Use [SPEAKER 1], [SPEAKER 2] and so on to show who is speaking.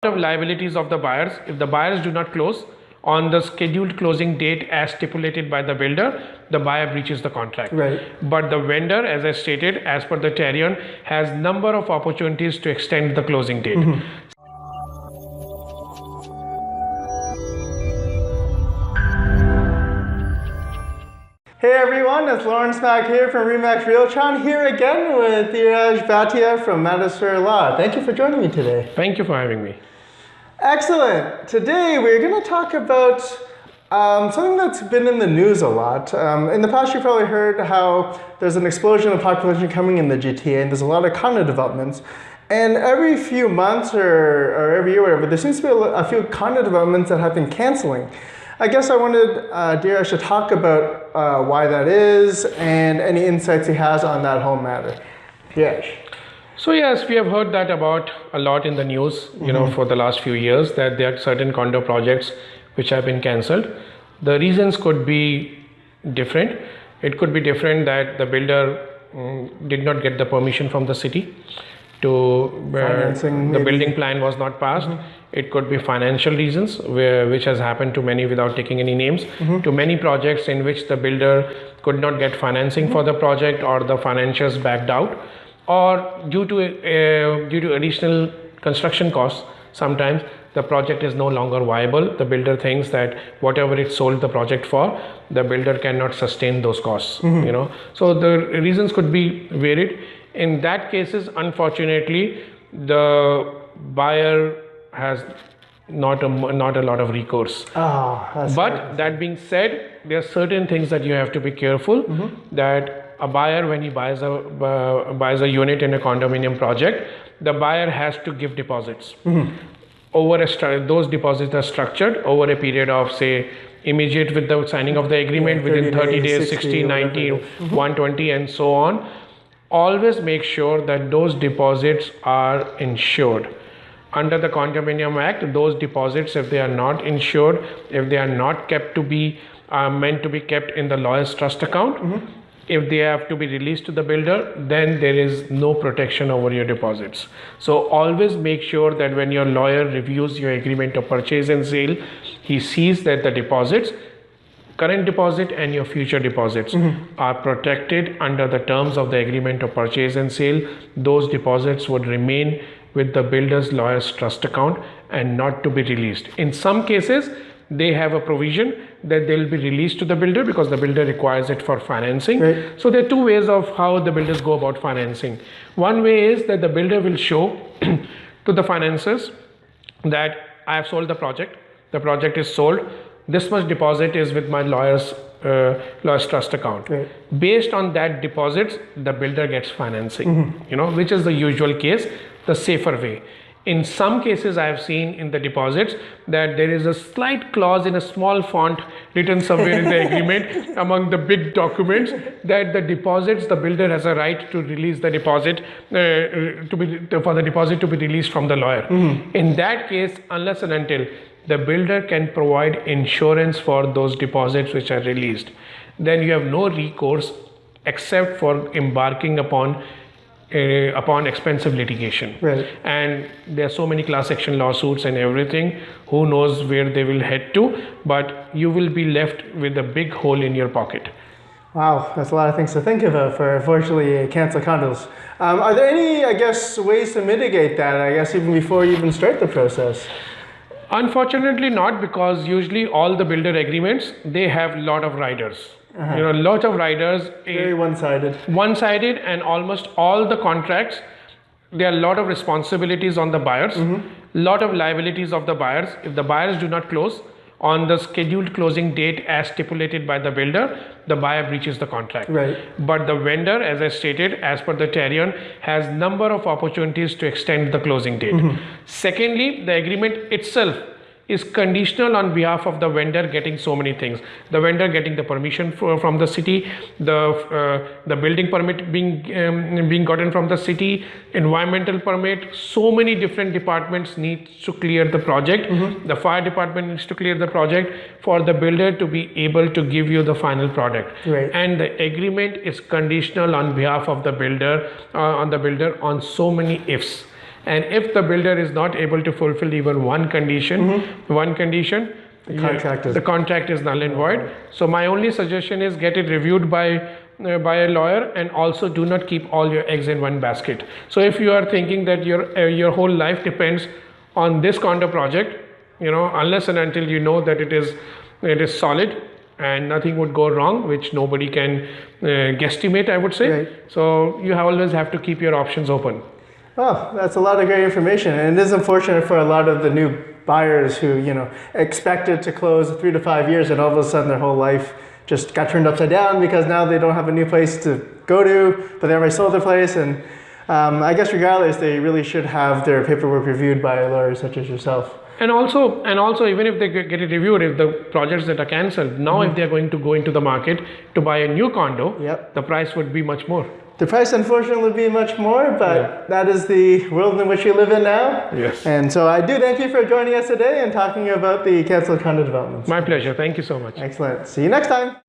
[SPEAKER 1] of liabilities of the buyers if the buyers do not close on the scheduled closing date as stipulated by the builder, the buyer breaches the contract.
[SPEAKER 2] Right.
[SPEAKER 1] But the vendor, as I stated, as per the Tyrion, has number of opportunities to extend the closing date.
[SPEAKER 2] Hey everyone, it's Lawrence Mack here from Remax Realtron, here again with Dheeraj Bhatia from Madamser Law. Thank you for joining me today.
[SPEAKER 1] Thank you for having me.
[SPEAKER 2] Excellent. Today we're going to talk about something that's been in the news a lot. In the past, you've probably heard how there's an explosion of population coming in the GTA, and there's a lot of condo developments. And every few months or every year, whatever, there seems to be a few condo developments that have been canceling. I guess I wanted Dheeraj to talk about why that is and any insights he has on that whole matter. Dheeraj.
[SPEAKER 1] So yes, we have heard that about a lot in the news, for the last few years, that there are certain condo projects which have been cancelled. The reasons could be different. It could be different that the builder did not get the permission from the city to
[SPEAKER 2] Financing,
[SPEAKER 1] the
[SPEAKER 2] maybe.
[SPEAKER 1] building plan was not passed. It could be financial reasons, which has happened to many without taking any names, to many projects in which the builder could not get financing for the project, or the financiers backed out, or due to additional construction costs. Sometimes the project is no longer viable. The builder thinks that whatever it sold the project for, the builder cannot sustain those costs. So the reasons could be varied. In that cases, unfortunately, the buyer has not a lot of recourse. But that being said, there are certain things that you have to be careful, that a buyer, when he buys a unit in a condominium project, the buyer has to give deposits. Those deposits are structured over a period of, say, immediate with the signing of the agreement, within 30 days, 60, 90, 120, and so on. Always make sure that those deposits are insured. Under the Condominium Act, those deposits, if they are not insured, if they are not meant to be kept in the lawyer's trust account, if they have to be released to the builder, then there is no protection over your deposits. So always make sure that when your lawyer reviews your agreement of purchase and sale, he sees that the deposits, current deposit and your future deposits, are protected under the terms of the agreement of purchase and sale. Those deposits would remain with the builder's lawyer's trust account and not to be released. In some cases, they have a provision that they will be released to the builder because the builder requires it for financing.
[SPEAKER 2] Right.
[SPEAKER 1] So there are two ways of how the builders go about financing. One way is that the builder will show to the financiers that I have sold the project is sold, this much deposit is with my lawyer's trust account.
[SPEAKER 2] Right.
[SPEAKER 1] Based on that deposits, the builder gets financing, which is the usual case, the safer way. In some cases, I have seen in the deposits that there is a slight clause in a small font written somewhere in the agreement among the big documents that the deposits, the builder has a right to release the deposit, for the deposit to be released from the lawyer. In that case, unless and until the builder can provide insurance for those deposits which are released, then you have no recourse except for embarking upon expensive litigation.
[SPEAKER 2] Right.
[SPEAKER 1] And there are so many class action lawsuits and everything, who knows where they will head to, but you will be left with a big hole in your pocket.
[SPEAKER 2] Wow, that's a lot of things to think about for unfortunately cancel condos. Are there any, ways to mitigate that, even before you even start the process?
[SPEAKER 1] Unfortunately not, because usually all the builder agreements, they have a lot of riders. A lot of riders.
[SPEAKER 2] Very one-sided.
[SPEAKER 1] One-sided, and almost all the contracts, there are a lot of responsibilities on the buyers, lot of liabilities of the buyers. If the buyers do not close on the scheduled closing date as stipulated by the builder, the buyer breaches the contract.
[SPEAKER 2] Right.
[SPEAKER 1] But the vendor, as I stated, as per the Tyrion, has number of opportunities to extend the closing date. Secondly, the agreement itself is conditional on behalf of the vendor getting so many things. The vendor getting the permission from the city, the building permit being gotten from the city, environmental permit. So many different departments need to clear the project. The fire department needs to clear the project for the builder to be able to give you the final product.
[SPEAKER 2] Right.
[SPEAKER 1] And the agreement is conditional on behalf of the builder, on so many ifs. and if the builder is not able to fulfill even one condition, the contract is null and void. So my only suggestion is get it reviewed by a lawyer, and also do not keep all your eggs in one basket. So if you are thinking that your whole life depends on this condo project, unless and until you know that it is solid and nothing would go wrong, which nobody can guesstimate, I would say.
[SPEAKER 2] Right.
[SPEAKER 1] So you always have to keep your options open.
[SPEAKER 2] Well, that's a lot of great information, and it is unfortunate for a lot of the new buyers who, expected to close 3 to 5 years, and all of a sudden their whole life just got turned upside down because now they don't have a new place to go to, but they already sold their place. And I guess regardless, they really should have their paperwork reviewed by a lawyer such as yourself.
[SPEAKER 1] And also, even if they get it reviewed, if the projects that are cancelled, now if they're going to go into the market to buy a new condo, the price would be much more.
[SPEAKER 2] The price, unfortunately, would be much more, but that is the world in which we live in now.
[SPEAKER 1] Yes.
[SPEAKER 2] And so I do thank you for joining us today and talking about the cancelled condo developments.
[SPEAKER 1] My pleasure. Thank you so much.
[SPEAKER 2] Excellent. See you next time.